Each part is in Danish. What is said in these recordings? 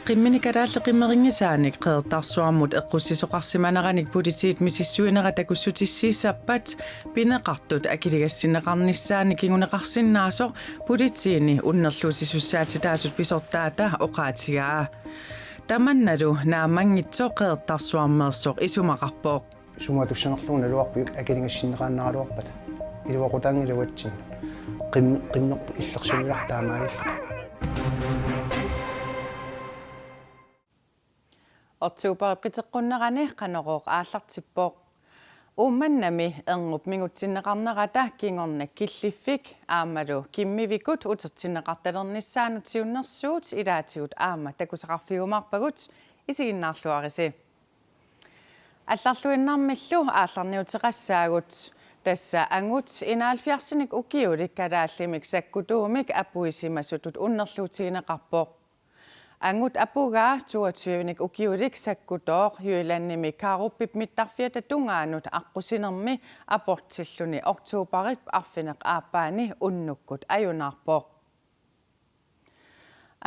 Qimminikalaalla qimmeringisaanik qeertarsuarmut eqqussisoqarsimaneranik politiit misissuinera takussutissiissappat pineqartut akiligassinneqarnissaani kinguneqarsinnaasoq politiini unnerluusissussaatitaasut pisortaata oqaatigaa tamannalu naamangitsoq qeertarsuarmeersoq isumaqarpooq sumatussnerluuna luarpuyuk akiligassinneqaannaraluarpat iluaqutaangiluatsin qimmerpu illersumilartaamaalilla Ortuuparipqiteqqunnerani qanorooq aallartippoq uumannami erngub mingutsinneqarnerata kingornak killiffik aamalu kimmivikut utertinneqartalernissaanutiunnersuut ilaatigut aama takusaqarfiumaarpagut isiginnaarluarisi алларлуиннармиллу аалларниутеқассаагут тасса ангут инаалфиарсиник укиулик калааллимик саккутуумик апуисимасутут уннерлуутигинеқарпоқ ангут апугаа 22-ник укиулик саккутооқ юиланними кааруппип миттарфиата тунгаанут аққусинерми апортиллуни октообарит арфинеқ аапаани уннуккут аюнаарпоқ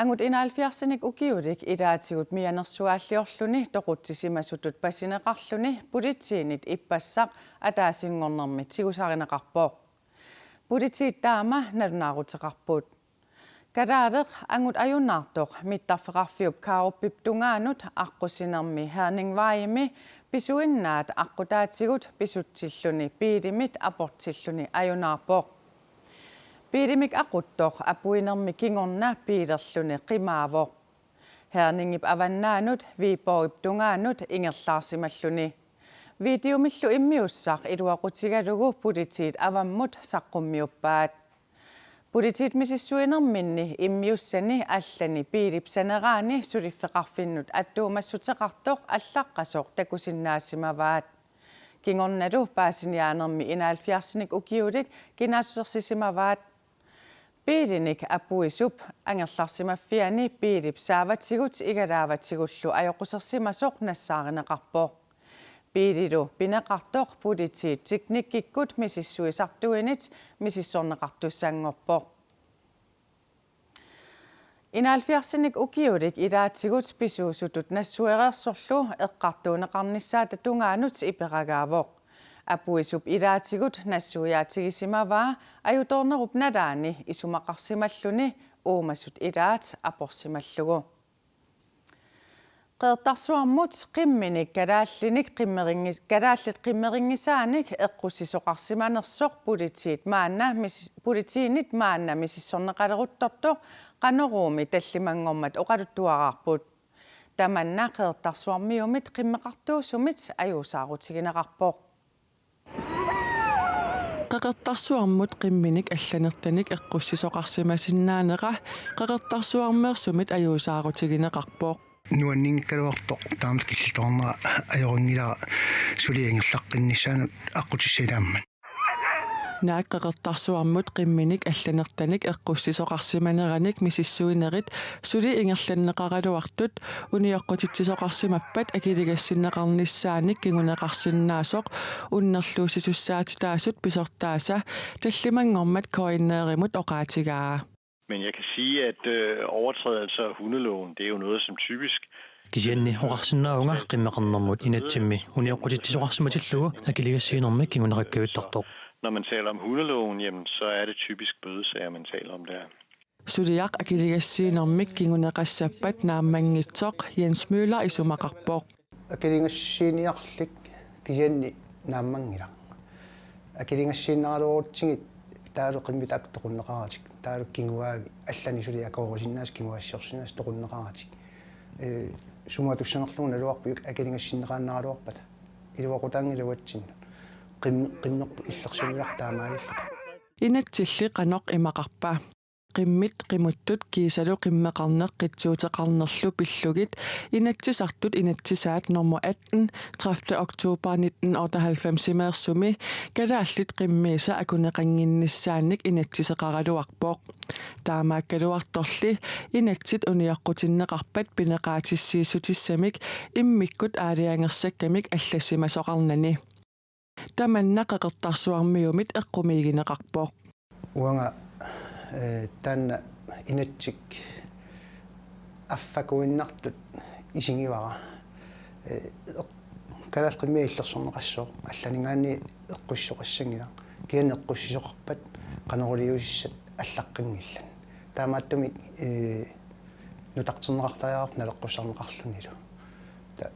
ангут инаалфиарсиник укиулик илаатигут мианерсуааллиорлуни тоқутсисимасутут пасинеқарлуни политиинит иппассақ атаасингорнерми тигусаринеқарпоқ политиит таама налунаарутеқарпут калаалеқ ангут аюннаартоқ миттарфеқарфиуп кааруппип тунгаанут аққусинерми хернингваими писуиннаат аққутаатигут писутсиллуни пиилимит апортиллуни аюнаарпоқ Piirimik aquttoq apuinermi kingorna piilerluni qimaavoq herninngip avannaanut viipoorip tungaanut ingerlaarsimalluni videomillu immiussaq iluaqutigalugu politiit avammut saqqummiuppaat politiit misissuinerminni immiussani allani piilipsaneraani suliffeqarfinnut attuumassuteqartoq allaqqasoq takusinnaasimavaat kingornalu paasiniaanermi inaalfiarsinik ukiulik kinaasussersisimavaat piilinik apuisup angerlarsimaffiani piilip saavatigut igalaavatsigullu ajoqussersimasoq nassaarinеqarpooq piililu pineqartoq politiit tiknikkikkut misissuisartuinit misissorneqartussaangorpooq inaalfiarsinik ukiulik ilaatigut pisuusutut nassuereersorlu eqqartuuneqarnissaata tungaanut iperagaavoq apuisup ilaatigut nassuiaatigisimavaa ajutornerup nalaani isumaqarsimalluni uumasut ilaat aporsimallugu qeertarsuarmut qimminik kalaallinik kalaallit qimmeringisaanik eqqussisoqarsimanersoq politiinit maanna misissorneqaleruttortoq qanoruumi tallimangormat oqaluttuaqarput tamanna qeertarsuarmiumit qimmeqartuusumit ajuusaarutigineqarpooq qeqertarsuarmut qimminik allanertanik eqqussisoqarsimasinnaanera qeqertarsuarmeersumit ajuusaarutigineqarpooq nuanninkaluartoq taamat killtornera ajorungilara suliangerlaqqinnissaanut aqutissilaamman naaqeqertarsuarmut qimminik allanertanik eqqussisoqarsimaneranik misissuinerit suli ingerlanneqaraluartut uniaqqutitsisoqarsimappat akiligassinneqarnissaanik kinguneqarsinnaasoq unnerluusisussaatit pisortaasa tallimangormat koinneerimut oqaatigaa. Men jeg kan sige, at overtrædelser af hundeloven, det er jo noget, som typisk Kijenni hoqarsinnaunga qimmeqarnermut inatsimmi uniaqqutitsisoqarsimatillugu akiligassiinermi kinguneqakkavittartoq. Når man taler om hundeloven, jamen, så er det typisk bødesager, man taler om der. Suliaq akiligassiinermik kinguneqassappat naammangitsoq Jens Møller isumaqarpooq akiligassiiniarlik kijenni naammangila akiligassiineraluurutsigit taalu qimmit aktoqunneqaratik taalu kinguaagi allani suliaqorusinnaas kinguassiorsinnaas toqunneqaratik sumatussnerluuna luarpuyuk akiligassiinneqaannaraluarpat iluaqutaangiluatsin qimmerpu illersumilartaamaalilla inatsilli qanoq imaqarpa qimmit qimuttut kiisalu qimmeqarneq qitsuuteqarnerlu pillugit inatsisartut inatsisaat nummer 18 30. oktober 1998 kalaallit qimmiisa akuneqanginnissaannik inatsiseqaraluarpooq taamaakkaluartorli inatsit uniaqqutinnеqarpat pineqaatissiisutissamik immikkut aaliangersakkamik allasimasoqarnani tamanna qeqertarsuarmiumit eqqumiigineqarpooq uanga tanna inatsik affakuinnartut isingivara kalaalqimmi illersorneqassooq алланигаани эққуссоқассангила киан эққуссисоқарпат канерулиуссат аллаққингилла таамааттумик нутартернеқартариарап налеққуссарнеқарлунилу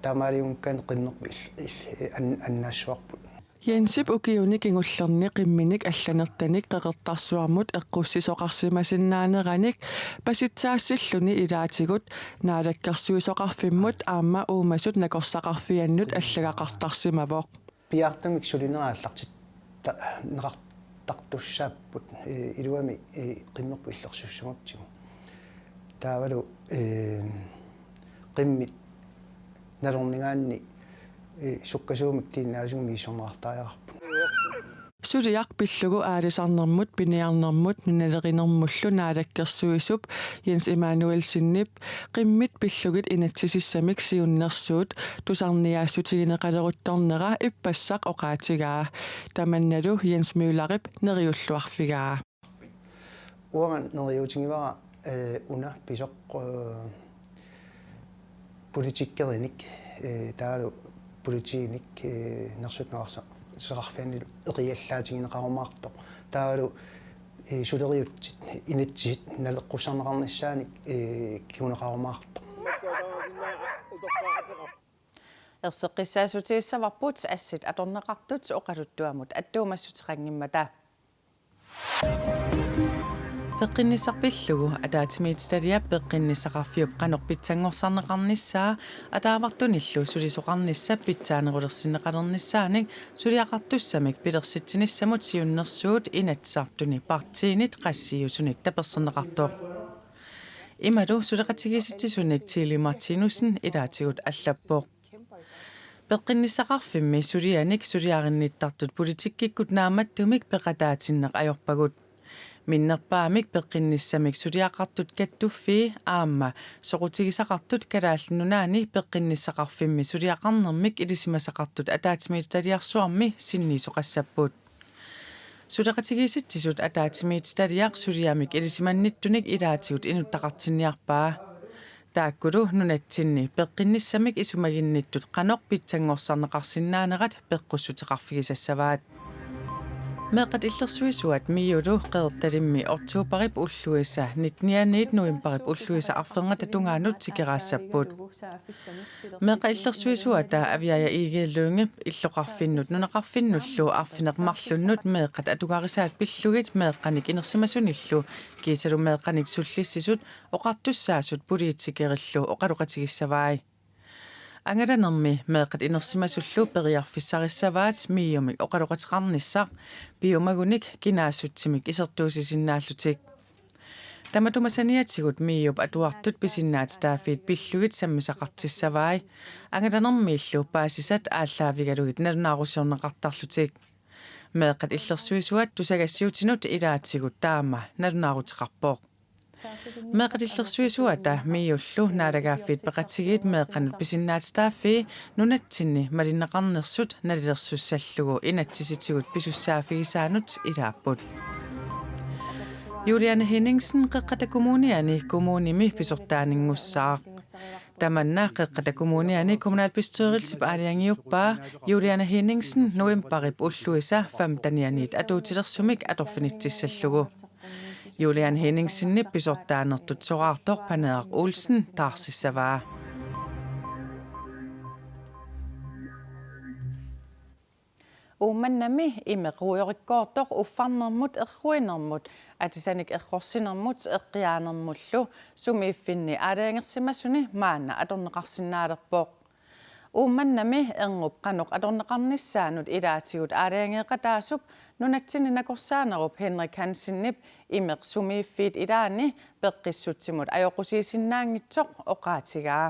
таамаалиунгкан қимнерпи аннаассуарпут Jensip ukiunik ingullerni qimminik allanерtanik qeqertarsuarmut eqqussisoqarsimasinnaaneranik pasitsaassilluni ilaatigut naalakkersuisoqarfimmut aamma uumasut nakorsaqarfiannut allagaqartarsimavoq piartumik sulineraallartit neqartartussaapпут илуами qimmerpu illersussuнгутсигу таавалу qimmit налорнигаанни суккасуумик тииннаасуми исорнеқартариарпут Suliaq pillugu aalisarnermut piniarnermut nunalerinermullu naalakkersuisup Jens Emanuel Sinnip qimmit pillugit inatsisissamik siunnersuut tusarniaassutigineqaleruttornera ippassaq oqaatigaa tamannalu Jens Møllarip neriulluarfigaa uangan neriutingivara una pisoq politikkerinik taalu politiinik nersutnerarsa seqarfianil eqiallaatigineqarumaartoq taalu suleriutsit inatsit naleqqusarneqarnissaanik kiuneqarumaartoq erseqqissaasutigissavarput assit atorneqartut oqaluttuamut attuumassutiqangimmata peqqinnissarpillugu ataatimiitstalia peqqinnissaqarfiup qanorpitsangorsaarneqarnissaa ataavartunillu sulisoqarnissa pitsaanerulersinneqalernisaanik suliaqartussamik pilersitsinnissamut siunnersuut inatsartuni partiinit qassiusunik taperserneqartoq imalu suleqatigisitsisunik Tiili Martinussen ilaatigut allappoq peqqinnissaqarfimmi sulianik suliarinnittartut politikkikkut naamattumik peqataatinneq ajorpagut minnerpaamik peqqinnissamik suliaqartut kattuffi aamma soqutigisaqartut kalaallunaani peqqinissaqarfimmi suliaqarnermik ilisimasaqartut ataatimiitaliarsuarmi sinniisoqassappuut suleqatigisitsisut ataatimiitaliaq suliamik ilisimannittunik ilaatigut inuttaqartinniarpaa taakkulu nunatsinni peqqinnissamik isumaginnittut qanoq pitsangorsaarneqarsinnaanerat peqqussuteqarfigisassavaat meeqat illersuisuat miulu qeertalimmi ortuuparip ulluisa 19. novemberip ulluisa arfengatatungaanuut sikeraassappuut meeqa illersuisuata aviaya iigiilluungip illoqarfinnut nuneqarfinnullu arfineqmarlunnut meeqat atugarisaat pillugit meeqqanik inersimasunillu kiisalu meeqqanik sullissisut oqartussaasut poliitikerillu oqaluqatigissavaai Angadanermi meeqat inersimasullu periarfissarissavaat miiumik oqaloqatiqarnissaq piumagunik kinaasutsimik isertuusisinnaаллутик tamatumasaniatigut miiup atuartut pisinnaat staafiit pillugit sammisaqartissavaai angadanermiillu paasisat ааllaavigalugit nalunaarusiorneqartarlutik meeqat illersuisuat tusagassiutinut ilaatigut taama nalunaaruteqarpoq meeqat illersuisuata miiullu naalagaaffiit peqatigit meeqqanut pisinnaat staaffi nunatsinni malinneqarnersut nalilersussallugu inatsisitigut pisussaafigisaanut ilaapput Juliane Henningsen qeqqata kommuniani kommunimi pisortaaninngussaaq tamanna qeqqata kommuniani kommunalbestyrelsip aaliangiuppaa Juliane Henningsen novemberip ulluisa 15 atuutilersumik atorfinittissallugu Julian Henningsen pisortaanertut soqaartoq Paneaq Olsen taarsissavaa uumannami imequoriqkoortoq uffarnermut erruinermut atisanik errorsinermut eqqiaanermullu sumiiffinni aalaangersimasuni maana atorneqarsinnaalerpoq uumannami erngub qanoq atorneqarnissaanut ilaatigut aalaangeeqataasup nunatsini nakorsaanerup Henrik Hansinnip imeq sumiiffiit ilaani peqqissutsimut ajoqusiisinnaangitsoq oqaatigaa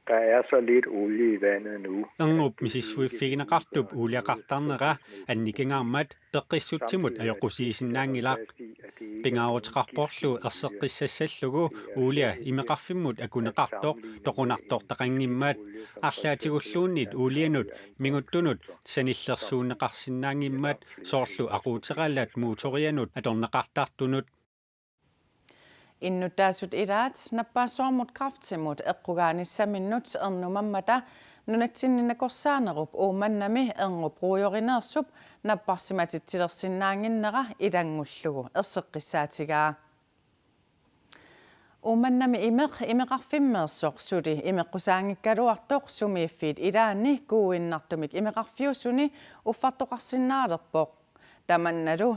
Der så lidt olie i vandet nu. Erngub misissuiffigineqartup uuliaqartarnera annikingaarmat peqqissutsimut ajoqusiisinnaangilaq пингааутеқарпорлу ерсеққиссассаллугу уулиа имеқарфиммут акунеқартоқ тоқунартоқ тақангиммаат арлаатигуллууннит уулианут мигуттунут саниллерсуунеқарсинаангиммаат соорлу aquuteqallaat muutorianut аторнеқартартунут Innuttaasut iraat nappaasuarmut kraftimut eqqugaanissaminut ernumammata nunatsinninnakorsaanerup uumannami erngupruujorineersup napparsimatittilersinnaanginnera ilangullugu erseqqissaatigaa uumannami imeqarfimmeersoq suli imeqqusaangikkaluartoq sumiiffiit ilaanni kuuinnartumik imeqarfiusuni uffartoqarsinnaalerpoq Tamannaru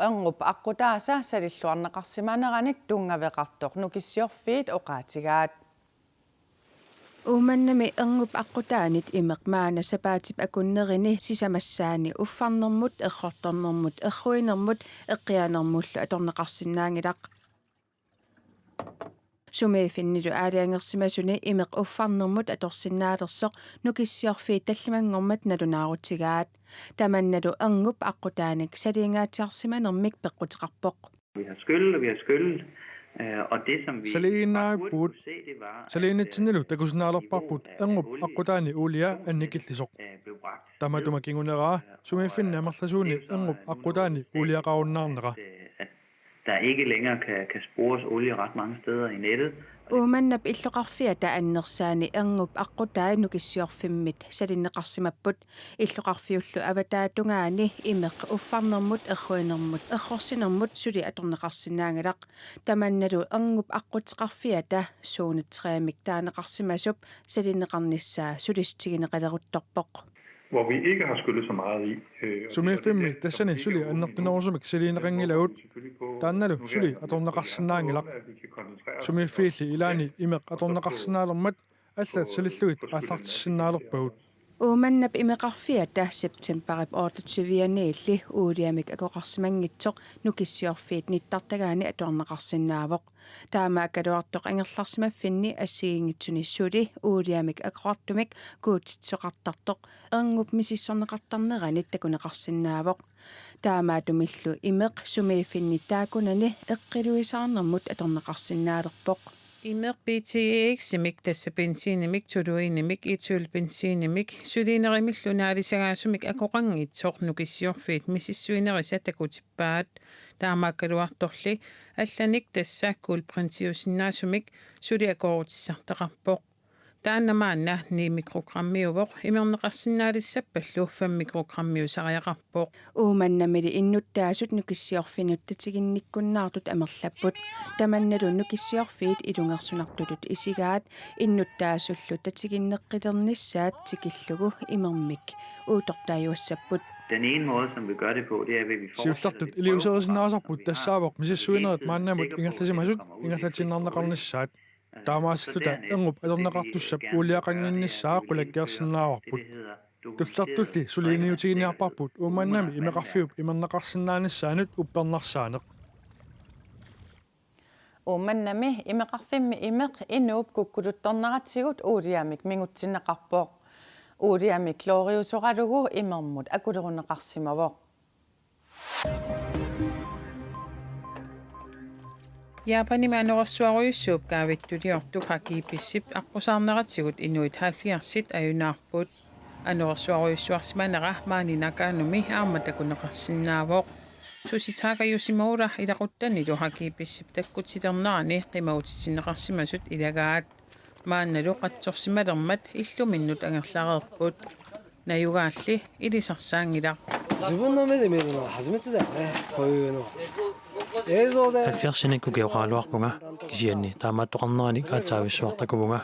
engup aqutaasa salilluarneqarsimaneranik tungaveqartoq nukissiorfiit oqaatigaat Uumannami engup aqutaanit imeqmaana sapaatip akunnerini sisamassaani uffarnermut errortornermut erruinermut eqqianermullu atorneqarsinnaangilaq Sumiifinnilu aaliangersimasuni imeq uffarnermut atorsinnaalersoq nukissiorfiit tallimangormat nalunaarutigaat tamannalu engup aqutaanik saliingaatiarsimanermik peqqutiqarpoq Vi har skyllet, og det som vi Saliinnaappuut saliinitsinnilu takusnaalerparput engup aqutaani uulia annikillisoq tamatumakinguneraa sumiifinni amerlasuuni engup aqutaani uuliaqarunnaarneqa der ikke længere kan spores olie ret mange steder i nettet. Uumannap illuqarfiata annersaani engup aqutaai nukissiorfimmit salinneqarsimapput illuqarfiullu avataattungaani imeq uffarnermut erruinermut errorsinermut suli atorneqarsinnaangalaq tamannalu engup aquteqarfiata suunitreamik taaneqarsimasup salinneqarnissaa sulistigineqaleruttorpoq hvor vi ikke har skyllet så meget i. Sumiiffimmi tassani suli annertunerursumik saliineqangilagut taannalu suli atorneqarsinnaangilaq sumiiffiilli ilaani imeq atorneqarsinaalermat аллат салиллуит ааллартиссиннаалерпагут Uumannap imeqarfiata septemberip ortatsuvianiilli uuliamik akoqarsimangitsoq nukissiorfiit nittartagaani atuarneqarsinnaavoq taama akaluartoq angerlarsimaffinni assigiingitsuni suli uuliamik akoqartumik kuutitsoqartartoq erngub misissorneqartarneranit takuneqarsinnaavoq taamaatumillu imeq sumiiffinni taakunani eqqiluisaanermut atorneqarsinnaalerpoq Imeq BTX simik tassa bensinimik tuluinimik itul bensinimik suliinerimillu naalisagaasumik akoqangitsoq nukissiorfiit misissuinerisa takutippaat taamaakkaluartorli allanik tassaakkuul printiusinnaasumik suli akoorutissartaqarpoq taannamaanna ni mikrogrammiuvoq imerneqarsinnaalissappallu 5 mikrogrammiusariaqarpoq uumannamili innuttaasut nukissiorfinut tatiginnikkunnaartut amerlapput tamannalu nukissiorfiit ilungersunartulut isigaat innuttaasullu tatiginneqqilernissaat tikillugu imermik uutortaajuassapput Den ene måde, som vi gør det på, det er, at vi får... Siullartut iliuserisinnaasarput tassaavoq misissuineret maannamut ingerlasimasut ingerlatinnerneqarnissaat taamaasilluta engup atorneqartussap uuliaqanginnissaa qulakkiarsinnaavarput tullartulli suliiniutiginiarparput uumannami imeqarfiup imerneqarsinnaanissaanut uppernarsaanеq uumannami imeqarfimmi imeq inuup kukkuluttorneratigut uuliamik mingutsinneqarpoq uuliamik klooriusoralugu imermut akuleruneqarsimavoq Japani maanoqarsuaruissuup kaavittuliortuk hakiipissip aqqusаарneratigut inuit 70 ayunaarput anoqarsuaruissuarsimanera maaninakaanumi aarmatakuneqarsinnaavoq tusitaaqayusimuula ilaquttanilu hakiipissip takkutilernerani qimautitsinneqarsimasut ilagaat maannalu qatsorsimalermat illuminnut angerlareerput nayugaalli ilisarsaangilaq 自分の目で見るのは初めてだよねこういうの映像で 70 kugeoqaaluarpunga kisianni taamaattoqarnerani kaatsaavissуартакувunga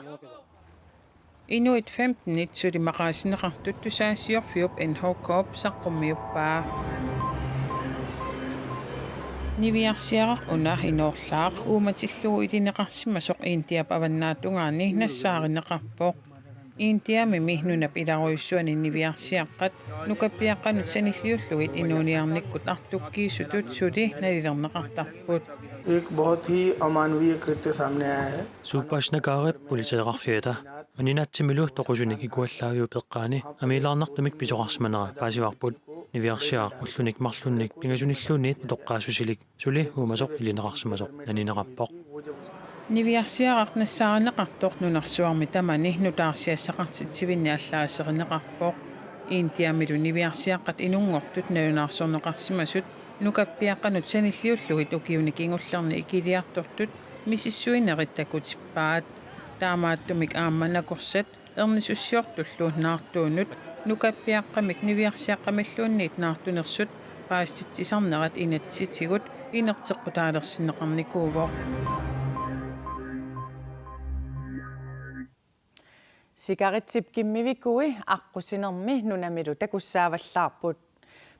Inuit 15 suli maqaasineqartut tusaasiorfiup NHKop saqqummiuppaa Niviarsiaraq una inorlaaq uumatillugu ilineqarsimasoq Intiap avannaattungaani nassaarinneqarpoq Intia mimihnuunap ilaruissuani niviarsiaqqat nukappiaqqanut sanilliulluit inuuniarnikkut artukkiisutut suli nalilerneqartarput एक बहुत ही अमानवीय कृत्य सामने आया है Suuppaasnakaarip puliteeqarfiata maninatsimilu toqusuni kikuallaaviu peqqaani amiilaarnartumik pisoqarsimanera paasivarput niviarsiaq ullunik marlunnik pingasunilluunniit toqqaasusilik suli huumasoq ilineqarsimasoq nanineqarpoq niviarsiaqaq nassaarinneqartoq nunarsuarmi tamani nutaarsiassaqartitsivinni allaaseqinneqarpoq iintiamilu niviarsiaqqat inungortut najunaarsorneqarsimasut nukappiaqqanut sanilliulluit ukiunikingullerni ikiliartortut misissuinerittakutippaat taamaattumik aammanakorsat ernisussiortulluut naartuunut nukappiaqqamik niviarsiaqqamilluunniit naartunersut paastitsisarnerat inatsitigut inerteqqutaalersinneqarnikuuvoq Sigaritsip kimmivikui аққусинерми нунамилу такуссааваллаарпут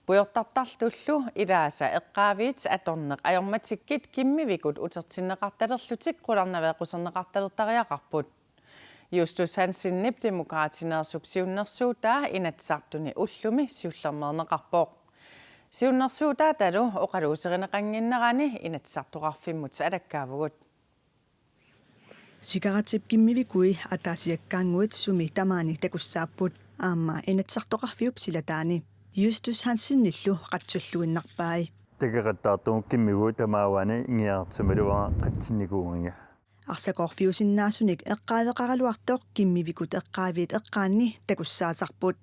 пуйортартарлуллу илааса эққаавиит аторнеқ аёрматиккит киммивикут утертиннеқарталерлутик қуларнавеқусернеқарталертариақарпут Justus Hansinip demokratinersup siunnersuutaa inatsartuni ullumi siullermerneqarpoq siunnersuutaa talu oqaluuserineqanginnerani inatsartuqarfimmut alakkaavagut Sigaratip kimmivikui ataasiakkaanguit sumi tamaani takussaapput aamma inatsartoqarfiup silataani Justus Hansinnillu qatsulluinnarpai Takeqattaartuun kimmiguu tamaawani ingiartimaluaa qatsinnikuunga Arsakorfiusinnaasunik eqqaaveqaraluartoq kimmivikut eqqaaviit eqqaanni takussaasarput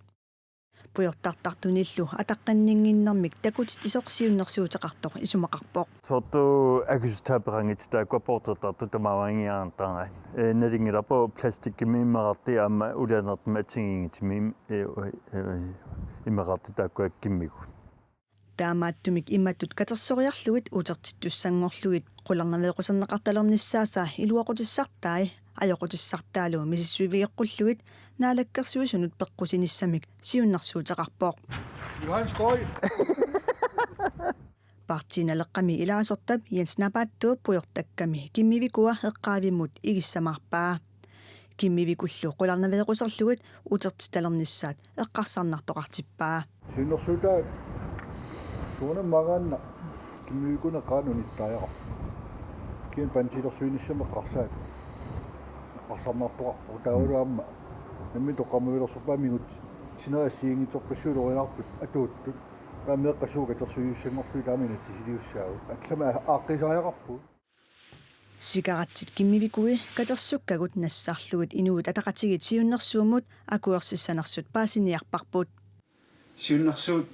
puyortartartunillu ataqqanninginnermik takutit isorsiunnersuuteqartoq isumaqarpoq Sortu akustaperangit taakkuaportertartu tamaawaniaantaran nalingilarpo plastikkimmiimmerarti aamma ulianertma atingingitimi immerartu taakkuakimmigu Taamaattumik immatut katersoriarluit utertittussangorluit qularnaveequserneqartalernissaasa iluaqutissartai ajoqutissartaalu misissuivigeqqulluit naalakkersuisunut peqqusinissamik siunnersuuteqarpoq Johan Skøj Partiinaleqqami ilaasortab Jens Napaattuu pujortakkami kimmivikua eqqaavimmut igissamarpaa kimmivikullu qularnaveequserluit utertitalernissaat eqqarsarnartoqartippaa siunnersuutaa Tuona maganna kimmivikuna qaanunittaajaq kien pantilersuinissameqqarsaat qarsarnartoqarpu tauluamma nammi toqqamuilersorpaa mingut sinerassiingitorpassuulerinarput atuuttut taammeeqqasuugatersuiussangorlui taaminattisiliussaagu allama aaqqisaajararpu Sigarattit kimmivikui katersukkagut nassarlugut inuut ataqatigit siunnersuumut akuersissanersut paasiniarparput siunnersuut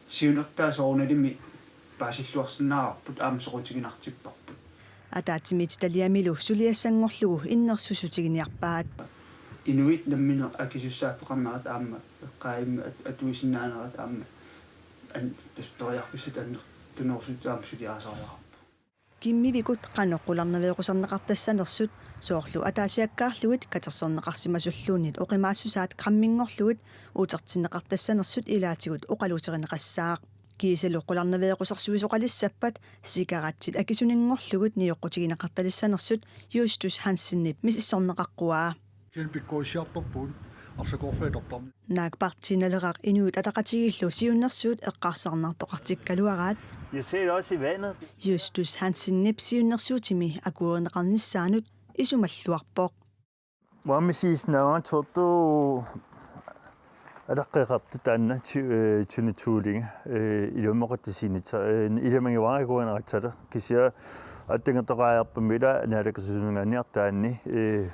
siunertaasoornalimi paasilluarsinnaarput aamsoqutiginartipparput Ataatimit taliamilu suliassangorlugu innersussutiginiarpaat inuit nammino akisussaappeqarnarat aamma eqqaimma atuisinnaanarat aamma an tastoriarpissit anner tunorsut aamsuliaasariarap Kimmivikut qanoqqularnaveequsarneqartassanersut soorlu ataasiakkaarluit katersorneqarsimasulluunnit oqimaassusaat qammingorluit utertinneqartassanersut ilaatigut oqaluuterineqassaaq kiisalu qularnaveequsarsuisoqalissappat sigarattit akisuninngorlugut nioqqutigineqartalissanersut Justus Hansinnip misissorneqaqquaa Silpikkuissiartorpuun arsakorfeetortarmi Naakpartiinaleqaq inuit ataqatigillu siunnersuut eqqaarsarnaartoqartikkaluaraat Jeg ser det også i vandet. Justus Hansinnip siunnersuutimi akueneqarnissaanut isumalluarpoq Muamisiisnaat sortu alaqqeqartu taanna tunituulinga ilummeqattisiinita ilamangivaarikuuneqatsala kisia аттангатоqaajarpamila naalakasusunungaanniartaanni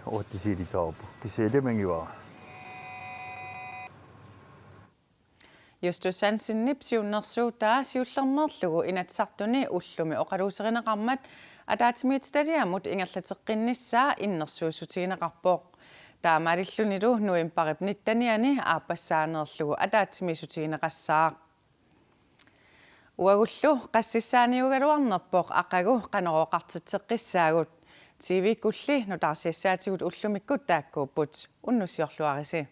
ottisiilitaarpu kisia ilamangivaara Justus Hansinnip siunnersuutaa siullermerlugu inatsartuni ullumi oqaluuserineqarmat ataatimiitstaliamut ingerlateqqinnissaa innersuussutigineqarpoq taamaalillunilu nuimparip nittaniani aapassaanerlugu ataatimisutigineqassaaq Uagullu qassissaaniugaluarnerpoq aqagu qaneroqartitteqqissaagut TV kulli notarsiassaatigut ullumikkut taakkuupput unnusiorluarisi